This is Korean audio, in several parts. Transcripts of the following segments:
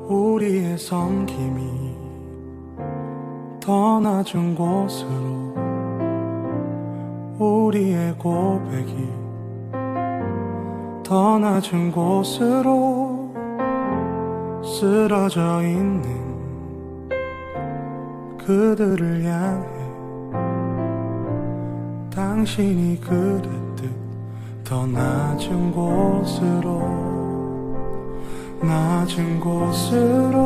우리의 섬김이 더 낮은 곳으로, 우리의 고백이 더 낮은 곳으로 쓰러져 있는 그들을 향해 당신이 그랬듯 더 낮은 곳으로, 낮은 곳으로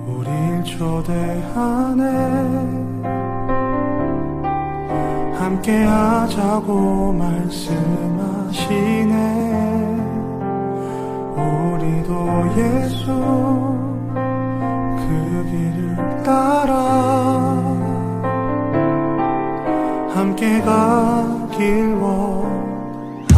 우릴 초대하네. 함께 하자고 말씀하시네. 우리도 예수 그 길을 따라 함께 가길 원하네.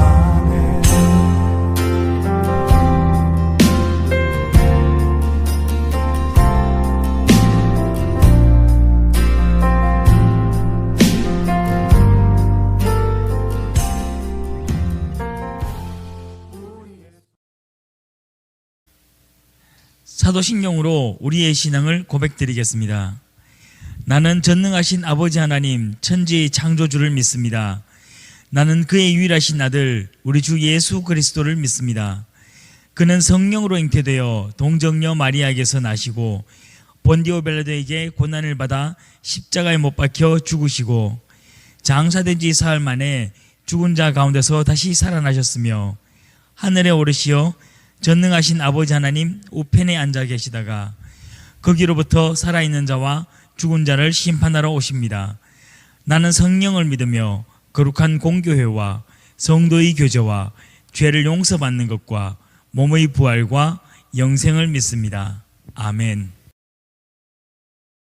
사도신경으로 우리의 신앙을 고백드리겠습니다. 나는 전능하신 아버지 하나님 천지의 창조주를 믿습니다. 나는 그의 유일하신 아들 우리 주 예수 그리스도를 믿습니다. 그는 성령으로 잉태되어 동정녀 마리아에게서 나시고 본디오 빌라도에게 고난을 받아 십자가에 못 박혀 죽으시고 장사된 지 사흘 만에 죽은 자 가운데서 다시 살아나셨으며 하늘에 오르시어 전능하신 아버지 하나님 우편에 앉아 계시다가 거기로부터 살아있는 자와 죽은 자를 심판하러 오십니다. 나는 성령을 믿으며 거룩한 공교회와 성도의 교제와 죄를 용서받는 것과 몸의 부활과 영생을 믿습니다. 아멘.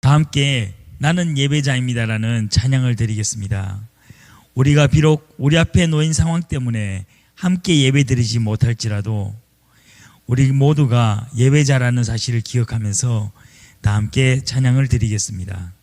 다 함께 나는 예배자입니다라는 찬양을 드리겠습니다. 우리가 비록 우리 앞에 놓인 상황 때문에 함께 예배드리지 못할지라도 우리 모두가 예배자라는 사실을 기억하면서 다 함께 찬양을 드리겠습니다.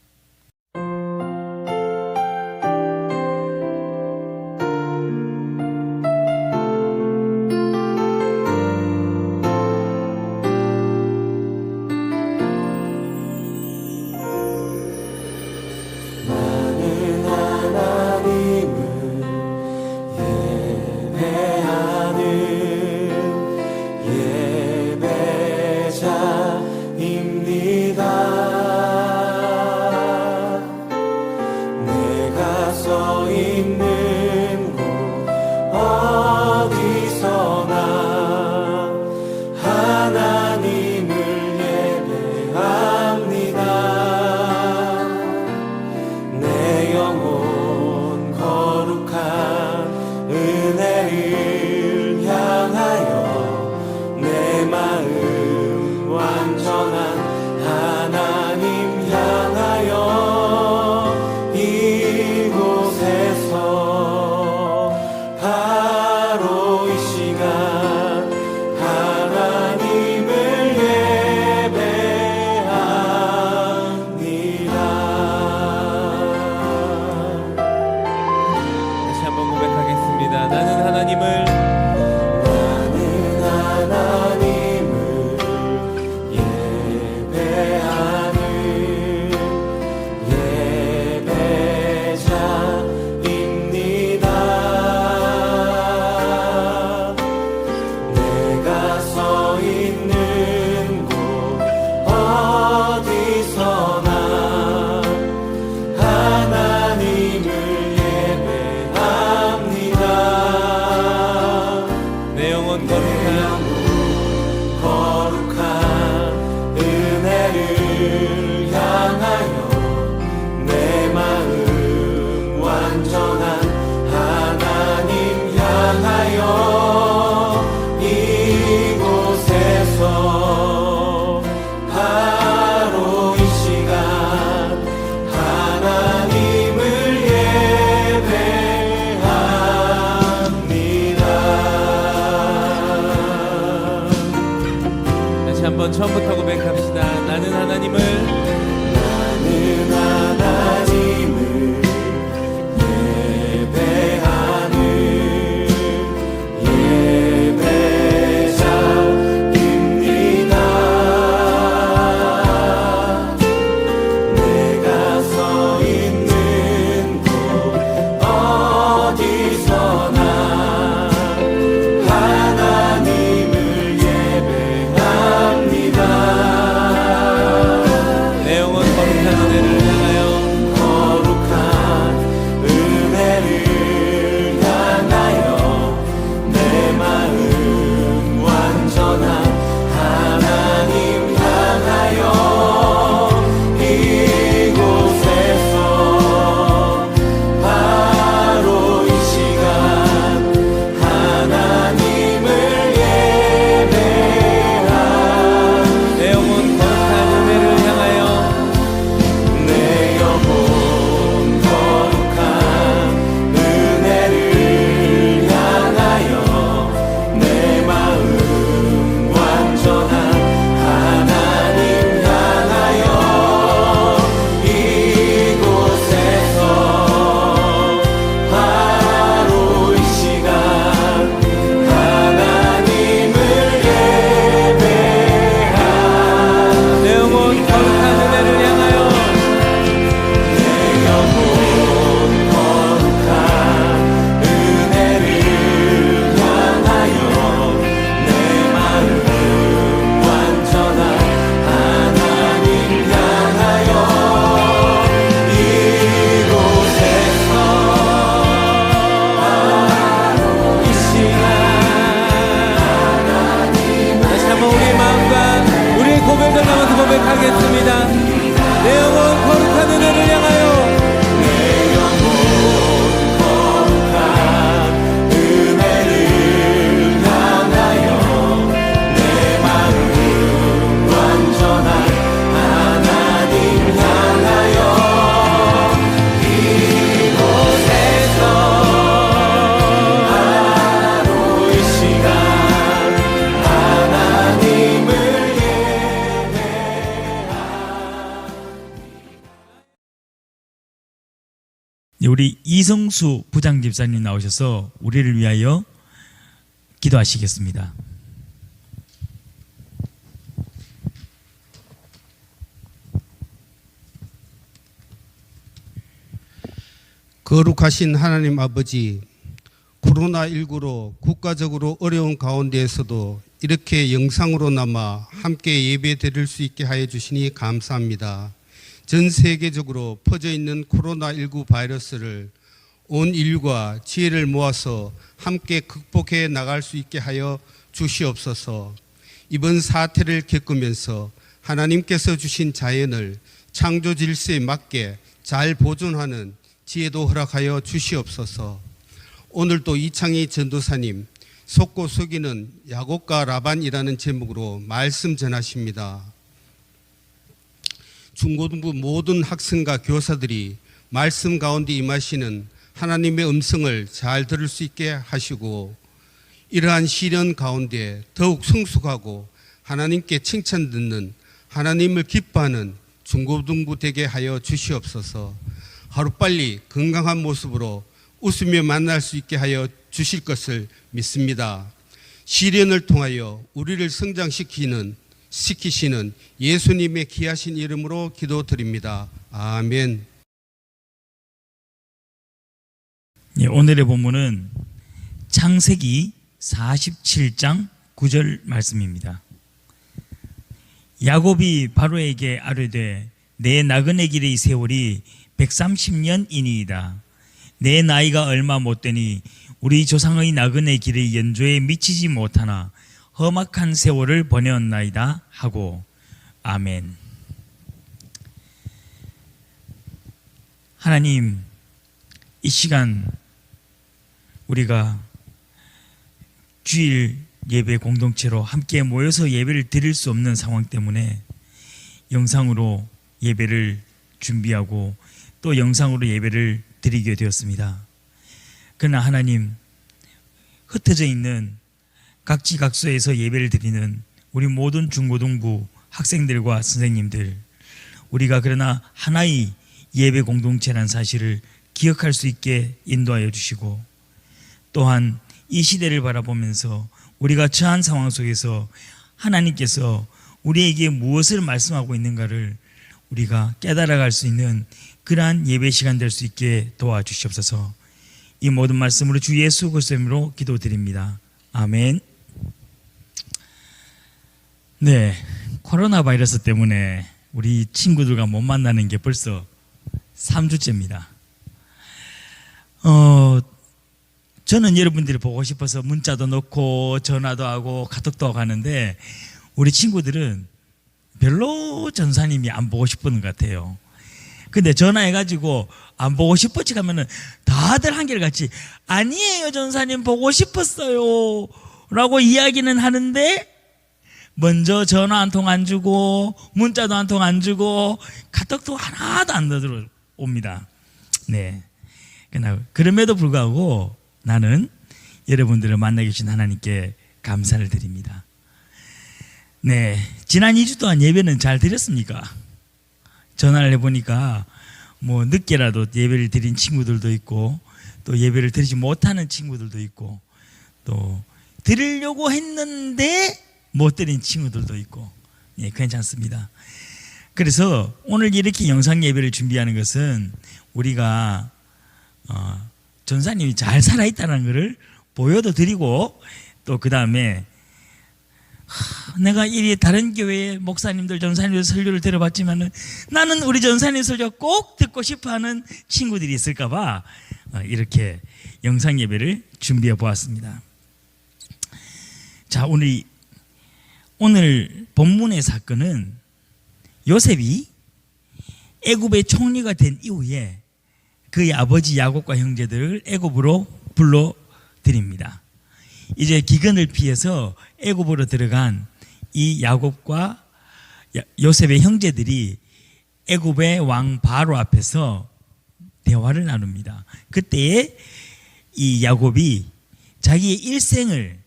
한번 처음부터 고백합시다. 나는 하나님을 예배하는 예배자입니다. 고백하겠습니다. 내 영혼 거룩한 은혜를 향하여 우리 이성수 부장집사님 나오셔서 우리를 위하여 기도하시겠습니다. 거룩하신 하나님 아버지, 코로나19로 국가적으로 어려운 가운데에서도 이렇게 영상으로나마 함께 예배 드릴 수 있게 하여 주시니 감사합니다. 전 세계적으로 퍼져 있는 코로나19 바이러스를 온 인류가 지혜를 모아서 함께 극복해 나갈 수 있게 하여 주시옵소서. 이번 사태를 겪으면서 하나님께서 주신 자연을 창조 질서에 맞게 잘 보존하는 지혜도 허락하여 주시옵소서. 오늘도 이창희 전도사님, 속고 속이는 야곱과 라반이라는 제목으로 말씀 전하십니다. 중고등부 모든 학생과 교사들이 말씀 가운데 임하시는 하나님의 음성을 잘 들을 수 있게 하시고, 이러한 시련 가운데 더욱 성숙하고 하나님께 칭찬 듣는, 하나님을 기뻐하는 중고등부 되게 하여 주시옵소서. 하루빨리 건강한 모습으로 웃으며 만날 수 있게 하여 주실 것을 믿습니다. 시련을 통하여 우리를 성장시키시는 예수님의 귀하신 이름으로 기도드립니다. 아멘. 예, 오늘의 본문은 창세기 47장 9절 말씀입니다. 야곱이 바로에게 아뢰되 내 나그네 길의 세월이 130년이니이다. 내 나이가 얼마 못되니 우리 조상의 나그네 길의 연조에 미치지 못하나 험악한 세월을 보내었나이다 하고. 아멘. 하나님, 이 시간 우리가 주일 예배 공동체로 함께 모여서 예배를 드릴 수 없는 상황 때문에 영상으로 예배를 준비하고 또 영상으로 예배를 드리게 되었습니다. 그러나 하나님, 흩어져 있는 각지각소에서 예배를 드리는 우리 모든 중고등부 학생들과 선생님들, 우리가 그러나 하나의 예배 공동체라는 사실을 기억할 수 있게 인도하여 주시고, 또한 이 시대를 바라보면서 우리가 처한 상황 속에서 하나님께서 우리에게 무엇을 말씀하고 있는가를 우리가 깨달아갈 수 있는 그러한 예배 시간 될 수 있게 도와주시옵소서. 이 모든 말씀으로 주 예수 그리스도의 이름으로 기도드립니다. 아멘. 네, 코로나 바이러스 때문에 우리 친구들과 못 만나는 게 벌써 3주째입니다. 저는 여러분들이 보고 싶어서 문자도 넣고 전화도 하고 카톡도 하고 하는데, 우리 친구들은 별로 전사님이 안 보고 싶은 것 같아요. 근데 전화해가지고 안 보고 싶었지 하면은 다들 한결같이 아니에요, 전사님 보고 싶었어요 라고 이야기는 하는데, 먼저 전화 한 통 안 주고 문자도 한 통 안 주고 카톡도 하나도 안 들어옵니다. 네. 그럼에도 불구하고 나는 여러분들을 만나 계신 하나님께 감사를 드립니다. 네, 지난 2주 동안 예배는 잘 드렸습니까? 전화를 해보니까 뭐 늦게라도 예배를 드린 친구들도 있고, 또 예배를 드리지 못하는 친구들도 있고, 또 드리려고 했는데 못 드린 친구들도 있고, 예, 괜찮습니다. 그래서 오늘 이렇게 영상 예배를 준비하는 것은 우리가 전사님이 잘 살아있다는 것을 보여도 드리고, 또 그 다음에 내가 이 다른 교회 목사님들, 전사님들 설교를 들어봤지만은 나는 우리 전사님 설교 꼭 듣고 싶어하는 친구들이 있을까봐 이렇게 영상 예배를 준비해 보았습니다. 자, 오늘 본문의 사건은 요셉이 애굽의 총리가 된 이후에 그의 아버지 야곱과 형제들을 애굽으로 불러들입니다. 이제 기근을 피해서 애굽으로 들어간 이 야곱과 요셉의 형제들이 애굽의 왕 바로 앞에서 대화를 나눕니다. 그때에 이 야곱이 자기의 일생을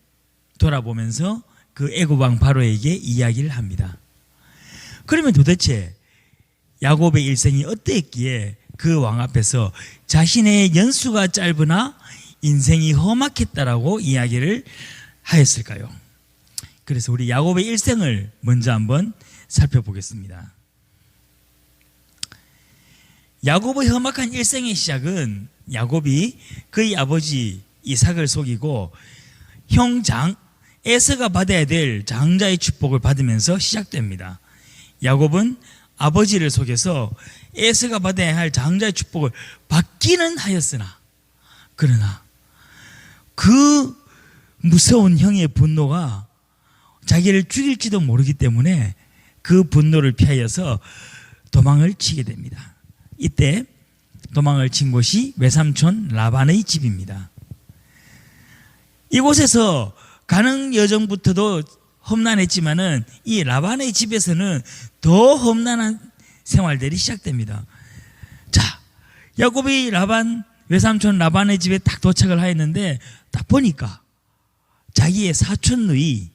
돌아보면서 그 애굽 왕 바로에게 이야기를 합니다. 그러면 도대체 야곱의 일생이 어떠했기에 그 왕 앞에서 자신의 연수가 짧으나 인생이 험악했다라고 이야기를 하였을까요? 그래서 우리 야곱의 일생을 먼저 한번 살펴보겠습니다. 야곱의 험악한 일생의 시작은 야곱이 그의 아버지 이삭을 속이고 형 에서가 받아야 될 장자의 축복을 받으면서 시작됩니다. 야곱은 아버지를 속여서 에서가 받아야 할 장자의 축복을 받기는 하였으나 그러나 그 무서운 형의 분노가 자기를 죽일지도 모르기 때문에 그 분노를 피하여서 도망을 치게 됩니다. 이때 도망을 친 곳이 외삼촌 라반의 집입니다. 이곳에서 가는 여정부터도 험난했지만은 이 라반의 집에서는 더 험난한 생활들이 시작됩니다. 자, 야곱이 외삼촌 라반의 집에 딱 도착을 하였는데 딱 보니까 자기의 사촌 누이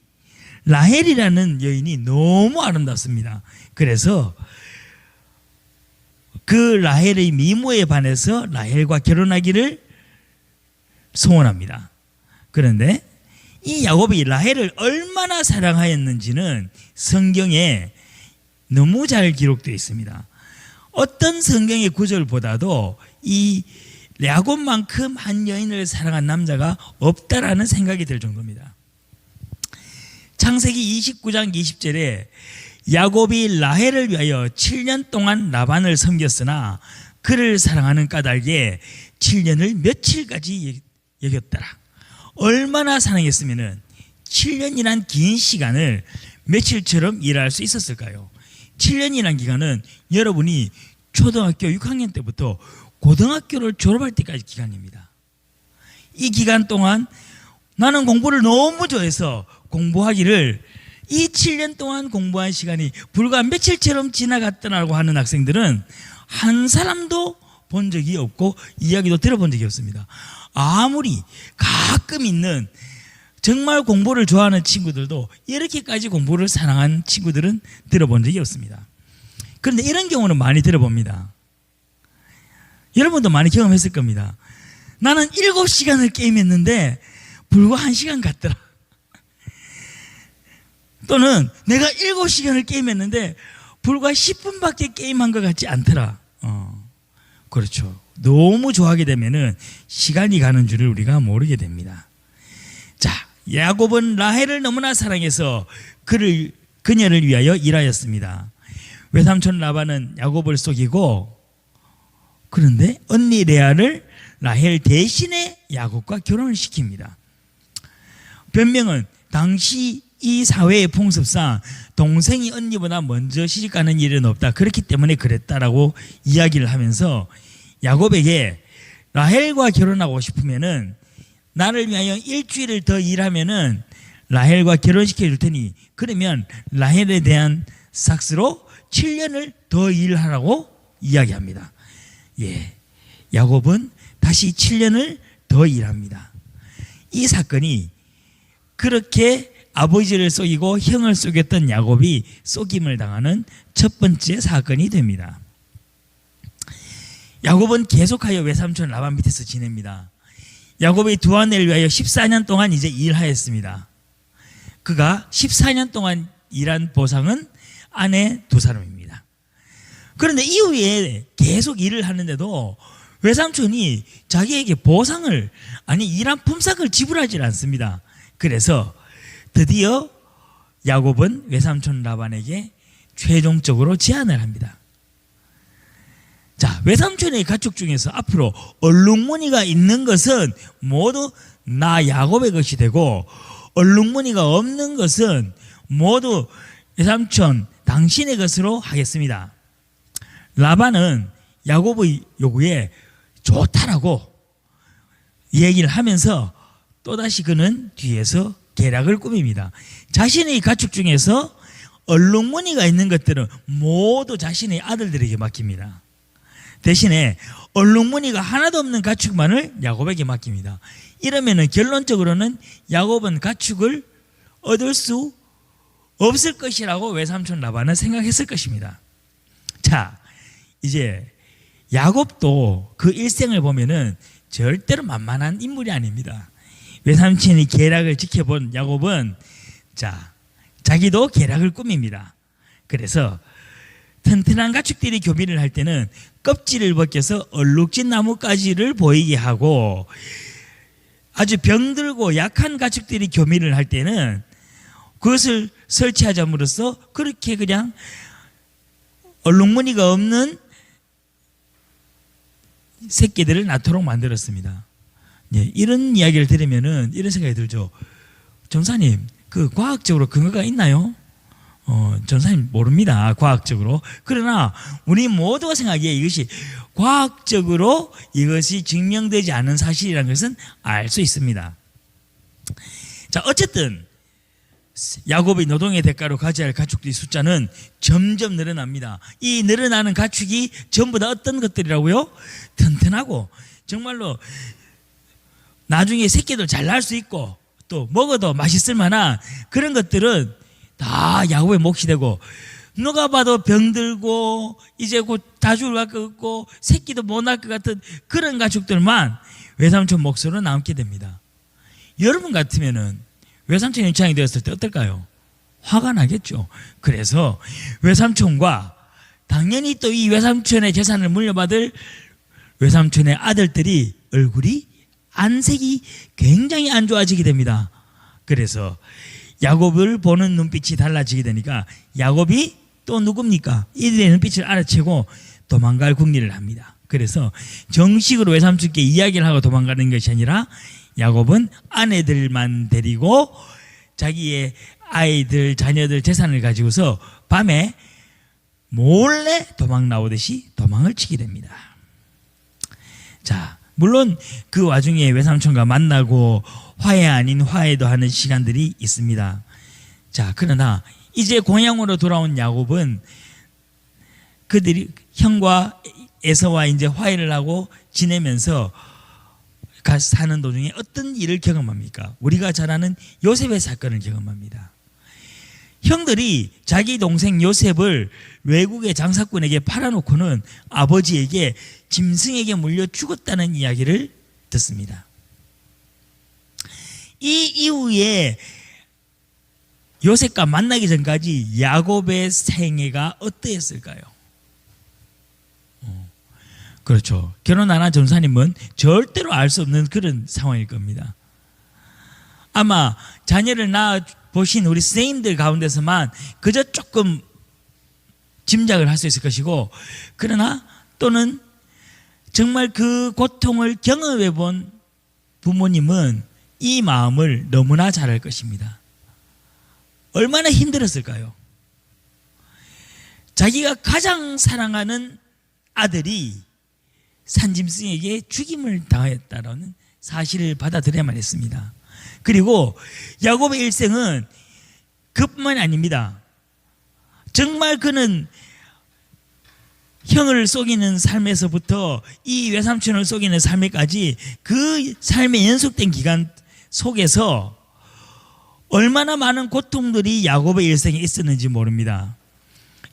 라헬이라는 여인이 너무 아름답습니다. 그래서 그 라헬의 미모에 반해서 라헬과 결혼하기를 소원합니다. 그런데 이 야곱이 라헬을 얼마나 사랑하였는지는 성경에 너무 잘 기록되어 있습니다. 어떤 성경의 구절보다도 이 야곱만큼 한 여인을 사랑한 남자가 없다라는 생각이 들 정도입니다. 창세기 29장 20절에 야곱이 라헬을 위하여 7년 동안 라반을 섬겼으나 그를 사랑하는 까닭에 7년을 며칠까지 여겼더라. 얼마나 사랑했으면 7년이란 긴 시간을 며칠처럼 일할 수 있었을까요? 7년이란 기간은 여러분이 초등학교 6학년 때부터 고등학교를 졸업할 때까지 기간입니다. 이 기간 동안 나는 공부를 너무 좋아해서 공부하기를 이 7년 동안 공부한 시간이 불과 며칠처럼 지나갔더라고 하는 학생들은 한 사람도 본 적이 없고 이야기도 들어본 적이 없습니다. 아무리 가끔 있는 정말 공부를 좋아하는 친구들도 이렇게까지 공부를 사랑한 친구들은 들어본 적이 없습니다. 그런데 이런 경우는 많이 들어봅니다. 여러분도 많이 경험했을 겁니다. 나는 7시간을 게임했는데 불과 1시간 같더라. 또는 내가 7시간을 게임했는데 불과 10분밖에 게임한 것 같지 않더라. 그렇죠. 너무 좋아하게 되면은 시간이 가는 줄을 우리가 모르게 됩니다. 자, 야곱은 라헬을 너무나 사랑해서 그녀를 위하여 일하였습니다. 외삼촌 라반은 야곱을 속이고 그런데 언니 레아를 라헬 대신에 야곱과 결혼을 시킵니다. 변명은 당시 이 사회의 풍습상 동생이 언니보다 먼저 시집가는 일은 없다. 그렇기 때문에 그랬다라고 이야기를 하면서 야곱에게 라헬과 결혼하고 싶으면은 나를 위하여 일주일을 더 일하면은 라헬과 결혼시켜 줄 테니 그러면 라헬에 대한 삭스로 7년을 더 일하라고 이야기합니다. 예, 야곱은 다시 7년을 더 일합니다. 이 사건이 그렇게 아버지를 속이고 형을 속였던 야곱이 속임을 당하는 첫 번째 사건이 됩니다. 야곱은 계속하여 외삼촌 라반 밑에서 지냅니다. 야곱이 두 아내를 위하여 14년 동안 이제 일하였습니다. 그가 14년 동안 일한 보상은 아내 2사람입니다. 그런데 이후에 계속 일을 하는데도 외삼촌이 자기에게 보상을 일한 품삯을 지불하지 않습니다. 그래서 드디어 야곱은 외삼촌 라반에게 최종적으로 제안을 합니다. 자, 외삼촌의 가축 중에서 앞으로 얼룩무늬가 있는 것은 모두 나 야곱의 것이 되고 얼룩무늬가 없는 것은 모두 외삼촌 당신의 것으로 하겠습니다. 라반은 야곱의 요구에 좋다라고 얘기를 하면서 또다시 그는 뒤에서 계략을 꾸밉니다. 자신의 가축 중에서 얼룩무늬가 있는 것들은 모두 자신의 아들들에게 맡깁니다. 대신에 얼룩무늬가 하나도 없는 가축만을 야곱에게 맡깁니다. 이러면은 결론적으로는 야곱은 가축을 얻을 수 없을 것이라고 외삼촌 라반은 생각했을 것입니다. 자, 이제 야곱도 그 일생을 보면은 절대로 만만한 인물이 아닙니다. 외삼촌이 계략을 지켜본 야곱은 자기도 계략을 꾸밉니다. 그래서 튼튼한 가축들이 교미를 할 때는 껍질을 벗겨서 얼룩진 나뭇가지를 보이게 하고, 아주 병들고 약한 가축들이 교미를 할 때는 그것을 설치하자므로써 그렇게 그냥 얼룩무늬가 없는 새끼들을 낳도록 만들었습니다. 예, 이런 이야기를 들으면은 이런 생각이 들죠. 전사님, 그 과학적으로 근거가 있나요? 전사님 모릅니다. 과학적으로. 그러나 우리 모두가 생각하기에 이것이 과학적으로 이것이 증명되지 않은 사실이라는 것은 알 수 있습니다. 자, 어쨌든 야곱의 노동의 대가로 가져야 할 가축들의 숫자는 점점 늘어납니다. 이 늘어나는 가축이 전부 다 어떤 것들이라고요? 튼튼하고 정말로 나중에 새끼들 잘 낳을 수 있고 또 먹어도 맛있을 만한 그런 것들은 다 야곱의 몫이 되고, 누가 봐도 병들고 이제 곧 다 죽을 것 같고 새끼도 못 낳을 것 같은 그런 가축들만 외삼촌 몫으로 남게 됩니다. 여러분 같으면은 외삼촌 입장이 되었을 때 어떨까요? 화가 나겠죠. 그래서 외삼촌과 당연히 또 이 외삼촌의 재산을 물려받을 외삼촌의 아들들이 얼굴이 안색이 굉장히 안 좋아지게 됩니다. 그래서 야곱을 보는 눈빛이 달라지게 되니까 야곱이 또 누굽니까? 이들의 눈빛을 알아채고 도망갈 궁리를 합니다. 그래서 정식으로 외삼촌께 이야기를 하고 도망가는 것이 아니라 야곱은 아내들만 데리고 자기의 아이들, 자녀들 재산을 가지고서 밤에 몰래 도망 나오듯이 도망을 치게 됩니다. 자, 물론 그 와중에 외삼촌과 만나고 화해 아닌 화해도 하는 시간들이 있습니다. 자, 그러나 이제 고향으로 돌아온 야곱은 그들이 형과 에서와 이제 화해를 하고 지내면서 사는 도중에 어떤 일을 경험합니까? 우리가 잘 아는 요셉의 사건을 경험합니다. 형들이 자기 동생 요셉을 외국의 장사꾼에게 팔아놓고는 아버지에게 짐승에게 물려 죽었다는 이야기를 듣습니다. 이 이후에 요셉과 만나기 전까지 야곱의 생애가 어떠했을까요? 그렇죠. 결혼 안 한 전사님은 절대로 알 수 없는 그런 상황일 겁니다. 아마 자녀를 낳아 보신 우리 선생님들 가운데서만 그저 조금 짐작을 할 수 있을 것이고, 그러나 또는 정말 그 고통을 경험해 본 부모님은 이 마음을 너무나 잘 알 것입니다. 얼마나 힘들었을까요? 자기가 가장 사랑하는 아들이 산짐승에게 죽임을 당했다는 사실을 받아들여야만 했습니다. 그리고 야곱의 일생은 그뿐만이 아닙니다. 정말 그는 형을 속이는 삶에서부터 이 외삼촌을 속이는 삶에까지 그 삶의 연속된 기간 속에서 얼마나 많은 고통들이 야곱의 일생에 있었는지 모릅니다.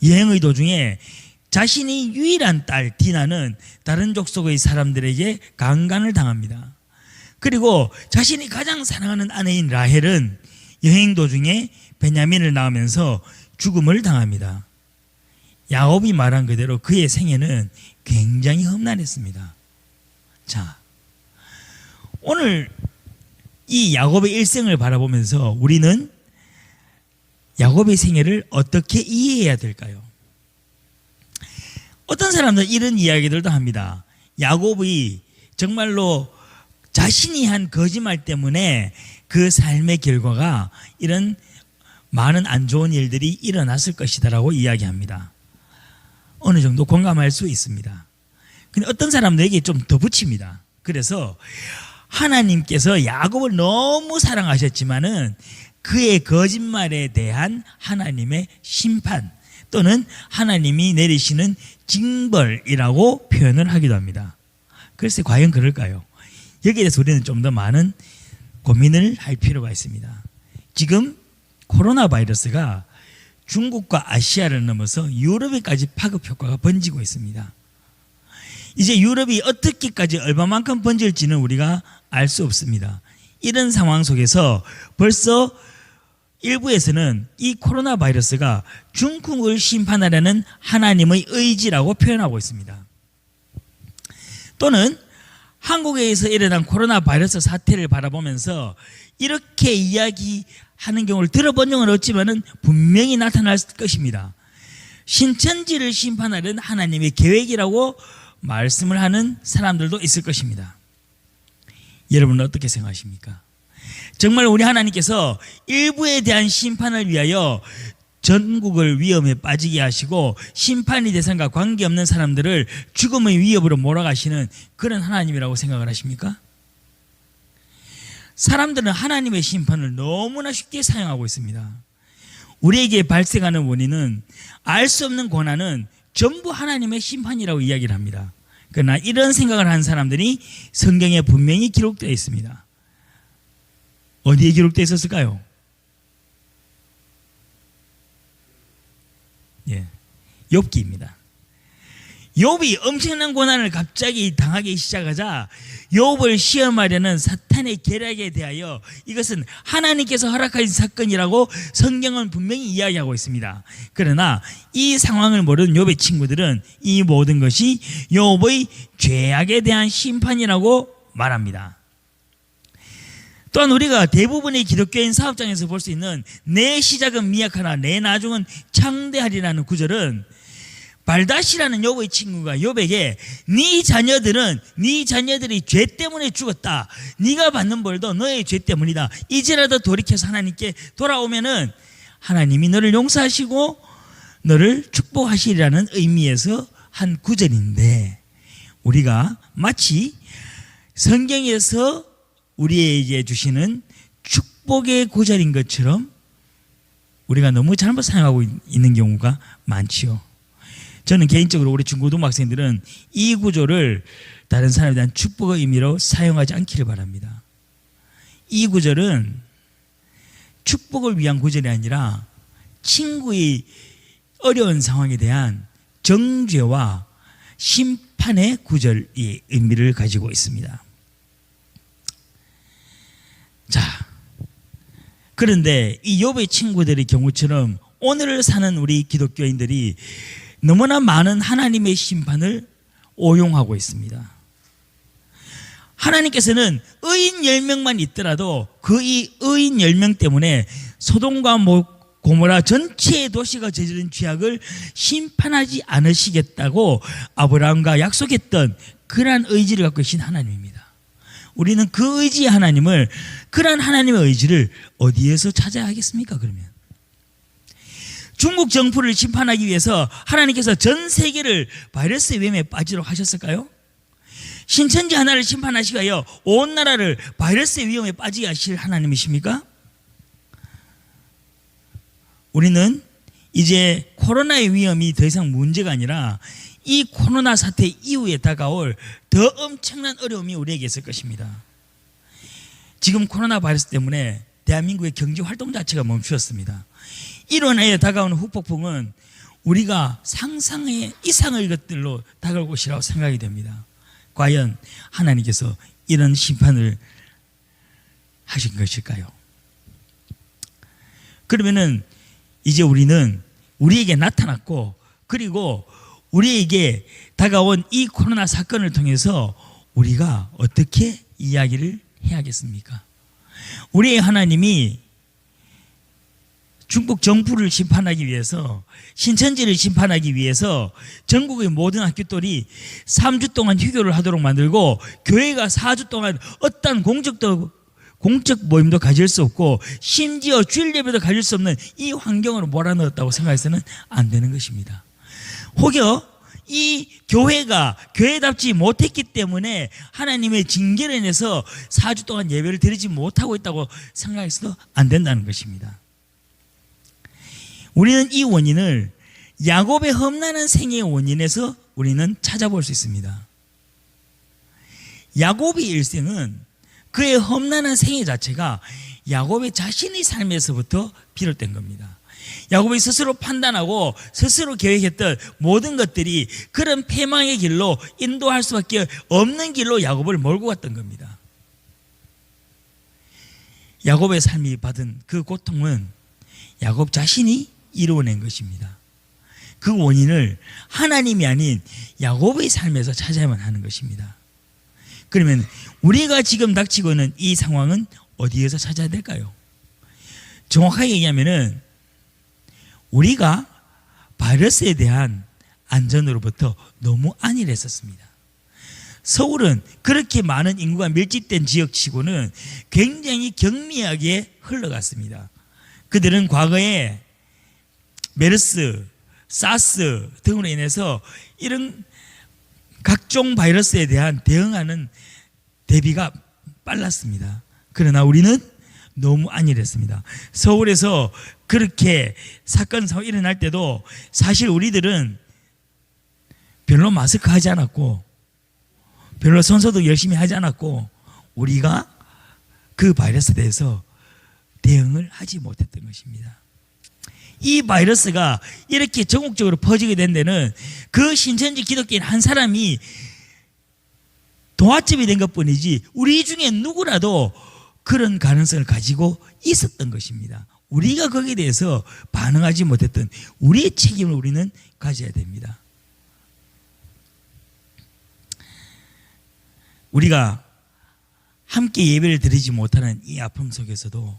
여행의 도중에 자신이 유일한 딸 디나는 다른 족속의 사람들에게 강간을 당합니다. 그리고 자신이 가장 사랑하는 아내인 라헬은 여행 도중에 베냐민을 낳으면서 죽음을 당합니다. 야곱이 말한 그대로 그의 생애는 굉장히 험난했습니다. 자, 오늘 이 야곱의 일생을 바라보면서 우리는 야곱의 생애를 어떻게 이해해야 될까요? 어떤 사람들은 이런 이야기들도 합니다. 야곱이 정말로 자신이 한 거짓말 때문에 그 삶의 결과가 이런 많은 안 좋은 일들이 일어났을 것이다라고 이야기합니다. 어느 정도 공감할 수 있습니다. 근데 어떤 사람들에게 좀 더 붙입니다. 그래서 하나님께서 야곱을 너무 사랑하셨지만은 그의 거짓말에 대한 하나님의 심판 또는 하나님이 내리시는 징벌이라고 표현을 하기도 합니다. 글쎄 과연 그럴까요? 여기에 대해서 우리는 좀 더 많은 고민을 할 필요가 있습니다. 지금 코로나 바이러스가 중국과 아시아를 넘어서 유럽에까지 파급 효과가 번지고 있습니다. 이제 유럽이 어떻게까지 얼마만큼 번질지는 우리가 알 수 없습니다. 이런 상황 속에서 벌써 일부에서는 이 코로나 바이러스가 중국을 심판하려는 하나님의 의지라고 표현하고 있습니다. 또는 한국에서 일어난 코로나 바이러스 사태를 바라보면서 이렇게 이야기하는 경우를 들어본 적은 없지만은 분명히 나타날 것입니다. 신천지를 심판하려는 하나님의 계획이라고 말씀을 하는 사람들도 있을 것입니다. 여러분은 어떻게 생각하십니까? 정말 우리 하나님께서 일부에 대한 심판을 위하여 전국을 위험에 빠지게 하시고 심판의 대상과 관계없는 사람들을 죽음의 위협으로 몰아가시는 그런 하나님이라고 생각을 하십니까? 사람들은 하나님의 심판을 너무나 쉽게 사용하고 있습니다. 우리에게 발생하는 원인은 알 수 없는 고난은 전부 하나님의 심판이라고 이야기를 합니다. 그러나 이런 생각을 하는 사람들이 성경에 분명히 기록되어 있습니다. 어디에 기록되어 있었을까요? 욥기입니다. 욥이 엄청난 고난을 갑자기 당하기 시작하자 욥을 시험하려는 사탄의 계략에 대하여 이것은 하나님께서 허락하신 사건이라고 성경은 분명히 이야기하고 있습니다. 그러나 이 상황을 모르는 욥의 친구들은 이 모든 것이 욥의 죄악에 대한 심판이라고 말합니다. 또한 우리가 대부분의 기독교인 사업장에서 볼 수 있는 내 시작은 미약하나 내 나중은 창대하리라는 구절은 발닷이라는 욥의 친구가 욥에게 네 자녀들이 죄 때문에 죽었다. 네가 받는 벌도 너의 죄 때문이다. 이제라도 돌이켜서 하나님께 돌아오면은 하나님이 너를 용서하시고 너를 축복하시리라는 의미에서 한 구절인데 우리가 마치 성경에서 우리에게 주시는 축복의 구절인 것처럼 우리가 너무 잘못 사용하고 있는 경우가 많지요. 저는 개인적으로 우리 중고등학생들은 이 구절을 다른 사람에 대한 축복의 의미로 사용하지 않기를 바랍니다. 이 구절은 축복을 위한 구절이 아니라 친구의 어려운 상황에 대한 정죄와 심판의 구절의 의미를 가지고 있습니다. 자, 그런데 이 욥의 친구들의 경우처럼 오늘을 사는 우리 기독교인들이 너무나 많은 하나님의 심판을 오용하고 있습니다. 하나님께서는 의인 10명만 있더라도 그 이 의인 10명 때문에 소돔과 고모라 전체의 도시가 저지른 죄악을 심판하지 않으시겠다고 아브라함과 약속했던 그러한 의지를 갖고 계신 하나님입니다. 우리는 그 의지의 하나님을, 그러한 하나님의 의지를 어디에서 찾아야 하겠습니까? 그러면 중국 정부를 심판하기 위해서 하나님께서 전 세계를 바이러스 위험에 빠지도록 하셨을까요? 신천지 하나를 심판하시기 위하여 온 나라를 바이러스 위험에 빠지게 하실 하나님이십니까? 우리는 이제 코로나의 위험이 더 이상 문제가 아니라 이 코로나 사태 이후에 다가올 더 엄청난 어려움이 우리에게 있을 것입니다. 지금 코로나 바이러스 때문에 대한민국의 경제 활동 자체가 멈추었습니다. 이로 인하여 다가오는 후폭풍은 우리가 상상의 이상의 것들로 다가올 것이라고 생각이 됩니다. 과연 하나님께서 이런 심판을 하신 것일까요? 그러면은 이제 우리는 우리에게 나타났고 그리고 우리에게 다가온 이 코로나 사건을 통해서 우리가 어떻게 이야기를 해야겠습니까? 우리의 하나님이 중국 정부를 심판하기 위해서, 신천지를 심판하기 위해서 전국의 모든 학교들이 3주 동안 휴교를 하도록 만들고 교회가 4주 동안 어떠한 공적도 공적 모임도 가질 수 없고 심지어 주일 예배도 가질 수 없는 이 환경으로 몰아넣었다고 생각해서는 안 되는 것입니다. 혹여 이 교회가 교회답지 못했기 때문에 하나님의 징계를 내서 4주 동안 예배를 드리지 못하고 있다고 생각해서도 안 된다는 것입니다. 우리는 이 원인을 야곱의 험난한 생애의 원인에서 우리는 찾아볼 수 있습니다. 야곱의 일생은 그의 험난한 생애 자체가 야곱의 자신의 삶에서부터 비롯된 겁니다. 야곱이 스스로 판단하고 스스로 계획했던 모든 것들이 그런 패망의 길로 인도할 수밖에 없는 길로 야곱을 몰고 갔던 겁니다. 야곱의 삶이 받은 그 고통은 야곱 자신이 이루어낸 것입니다. 그 원인을 하나님이 아닌 야곱의 삶에서 찾아야만 하는 것입니다. 그러면 우리가 지금 닥치고 있는 이 상황은 어디에서 찾아야 될까요? 정확하게 얘기하면은 우리가 바이러스에 대한 안전으로부터 너무 안일했었습니다. 서울은 그렇게 많은 인구가 밀집된 지역치고는 굉장히 경미하게 흘러갔습니다. 그들은 과거에 메르스, 사스 등으로 인해서 이런 각종 바이러스에 대한 대응하는 대비가 빨랐습니다. 그러나 우리는 너무 안일했습니다. 서울에서 그렇게 사건 사고 일어날 때도 사실 우리들은 별로 마스크 하지 않았고 별로 손소독 열심히 하지 않았고 우리가 그 바이러스에 대해서 대응을 하지 못했던 것입니다. 이 바이러스가 이렇게 전국적으로 퍼지게 된 데는 그 신천지 기독교인 한 사람이 도화점이 된 것뿐이지 우리 중에 누구라도 그런 가능성을 가지고 있었던 것입니다. 우리가 거기에 대해서 반응하지 못했던 우리의 책임을 우리는 가져야 됩니다. 우리가 함께 예배를 드리지 못하는 이 아픔 속에서도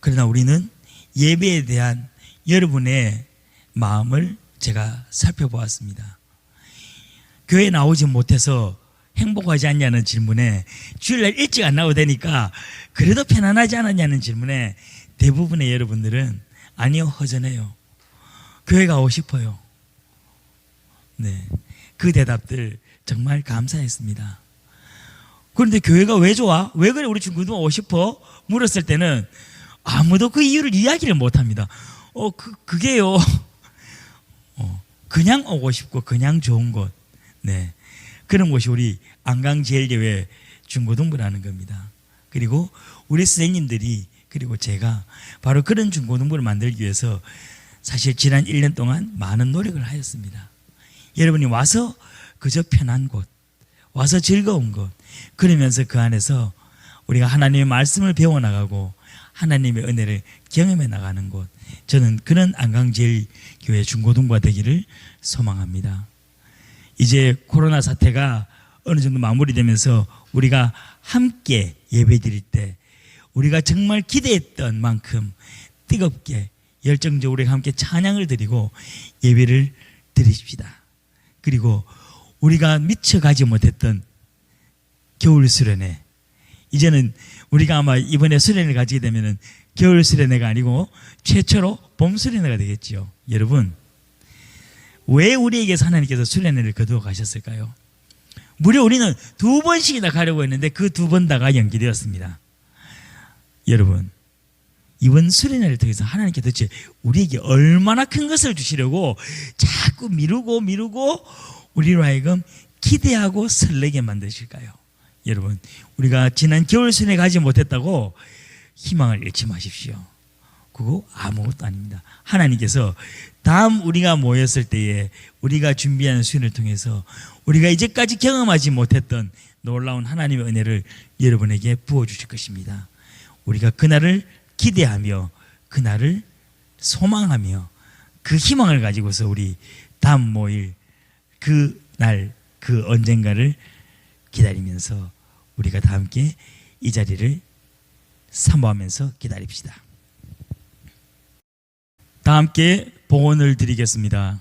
그러나 우리는 예배에 대한 여러분의 마음을 제가 살펴보았습니다. 교회에 나오지 못해서 행복하지 않냐는 질문에 주일날 일찍 안 나오고 되니까 그래도 편안하지 않았냐는 질문에 대부분의 여러분들은 아니요, 허전해요. 교회 가고 싶어요. 네, 그 대답들 정말 감사했습니다. 그런데 교회가 왜 좋아? 왜 그래 우리 친구도 오고 싶어? 물었을 때는 아무도 그 이유를 이야기를 못합니다. 그게요. 그냥 오고 싶고 그냥 좋은 곳. 네, 그런 곳이 우리 안강제일교회 중고등부라는 겁니다. 그리고 우리 선생님들이 그리고 제가 바로 그런 중고등부를 만들기 위해서 사실 지난 1년 동안 많은 노력을 하였습니다. 여러분이 와서 그저 편한 곳, 와서 즐거운 곳, 그러면서 그 안에서 우리가 하나님의 말씀을 배워나가고 하나님의 은혜를 경험해 나가는 곳, 저는 그런 안강제일교회 중고등부가 되기를 소망합니다. 이제 코로나 사태가 어느 정도 마무리되면서 우리가 함께 예배드릴 때 우리가 정말 기대했던 만큼 뜨겁게 열정적으로 함께 찬양을 드리고 예배를 드립시다. 그리고 우리가 미쳐가지 못했던 겨울 수련회, 이제는 우리가 아마 이번에 수련회를 가지게 되면 겨울 수련회가 아니고 최초로 봄 수련회가 되겠죠. 여러분, 왜 우리에게서 하나님께서 수련회를 거두어 가셨을까요? 무려 우리는 2번씩이나 가려고 했는데 그 2번 다가 연기되었습니다. 여러분, 이번 수련회를 통해서 하나님께 도대체 우리에게 얼마나 큰 것을 주시려고 자꾸 미루고 우리로 하여금 기대하고 설레게 만드실까요? 여러분, 우리가 지난 겨울 수련회 가지 못했다고 희망을 잃지 마십시오. 그거 아무것도 아닙니다. 하나님께서 다음 우리가 모였을 때에 우리가 준비하는 수련을 통해서 우리가 이제까지 경험하지 못했던 놀라운 하나님의 은혜를 여러분에게 부어주실 것입니다. 우리가 그날을 기대하며 그날을 소망하며 그 희망을 가지고서 우리 다음 모일 그날 그 언젠가를 기다리면서 우리가 다 함께 이 자리를 사모하면서 기다립시다. 다 함께 봉헌을 드리겠습니다.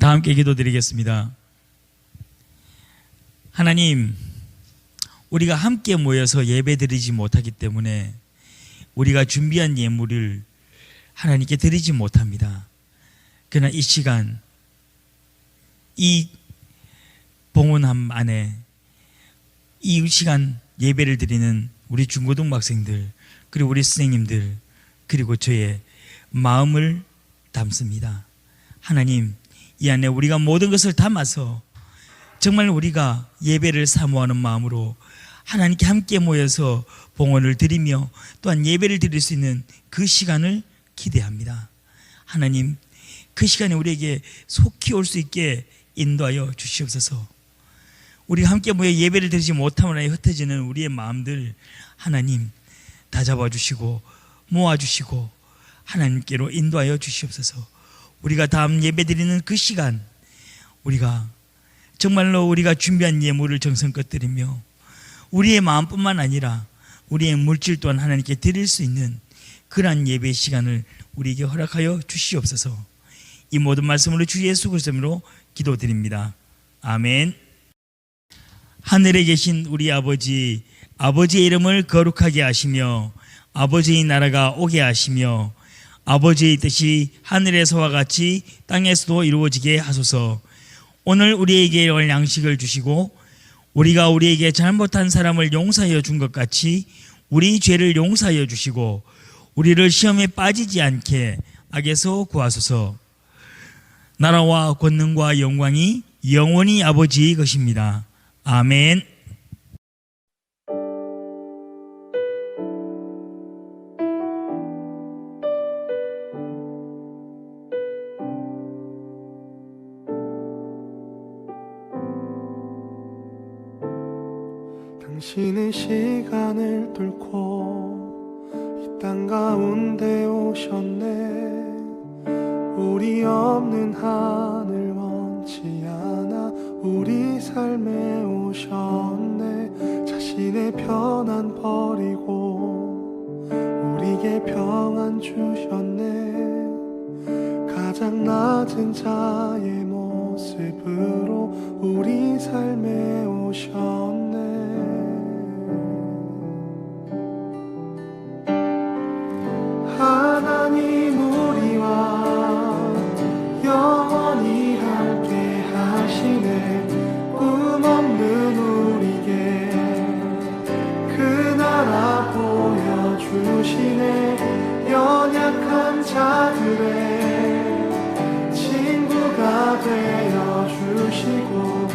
다 함께 기도드리겠습니다. 하나님, 우리가 함께 모여서 예배드리지 못하기 때문에 우리가 준비한 예물을 하나님께 드리지 못합니다. 그러나 이 시간, 이 봉헌함 안에 이 시간 예배를 드리는 우리 중고등학생들, 그리고 우리 선생님들, 그리고 저의 마음을 담습니다. 하나님, 이 안에 우리가 모든 것을 담아서 정말 우리가 예배를 사모하는 마음으로 하나님께 함께 모여서 봉헌을 드리며 또한 예배를 드릴 수 있는 그 시간을 기대합니다. 하나님, 그 시간에 우리에게 속히 올 수 있게 인도하여 주시옵소서. 우리가 함께 모여 예배를 드리지 못함으로 흩어지는 우리의 마음들 하나님 다 잡아주시고 모아주시고 하나님께로 인도하여 주시옵소서. 우리가 다음 예배 드리는 그 시간, 우리가 정말로 우리가 준비한 예물을 정성껏 드리며 우리의 마음뿐만 아니라 우리의 물질 또한 하나님께 드릴 수 있는 그러한 예배 시간을 우리에게 허락하여 주시옵소서. 이 모든 말씀으로 주 예수 그리스도로 기도드립니다. 아멘. 하늘에 계신 우리 아버지, 아버지의 이름을 거룩하게 하시며 아버지의 나라가 오게 하시며 아버지의 뜻이 하늘에서와 같이 땅에서도 이루어지게 하소서. 오늘 우리에게 올 양식을 주시고 우리가 우리에게 잘못한 사람을 용서하여 준 것 같이 우리 죄를 용서하여 주시고 우리를 시험에 빠지지 않게 악에서 구하소서. 나라와 권능과 영광이 영원히 아버지의 것입니다. 아멘. 당신은 시간을 뚫고 이 땅 가운데 오셨네. 우리 없는 하늘 원치 않아 우리 삶에 오셨네. 자신의 편안 버리고 우리에게 평안 주셨네. 가장 낮은 자의 모습으로 우리 삶에 오셨네. 하나님 우리와 영원히 함께 하시네. 꿈 없는 우리에게 그 나라 보여주시네. 연약한 자들의 친구가 되어주시고